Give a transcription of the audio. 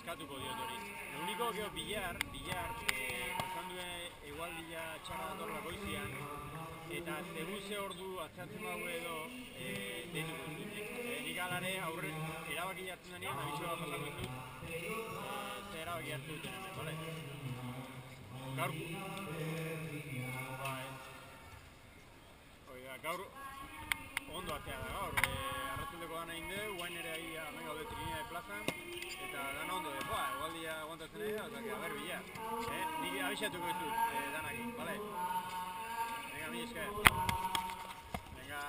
eskatuko diot hori. Lo único que billar, esan duen igual bila txarra datorla goizian, eta segun ze ordu atzatzen bau edo deituko dut. Nik alare aurre erabaki hartzen denean, abizu bat pasako dut, ze erabaki hartu duten hemen, bale? Gaur ondo atzea da gaur, arratzaldeko gana inde, guain ere ahi amenga gaude Trinidad de plazan, eta dana ondo de, egualdia aguantatzen edo, eta que, a ber, billar. Nik abixatuko ditut danakin, bale? Venga, mi esker. Venga.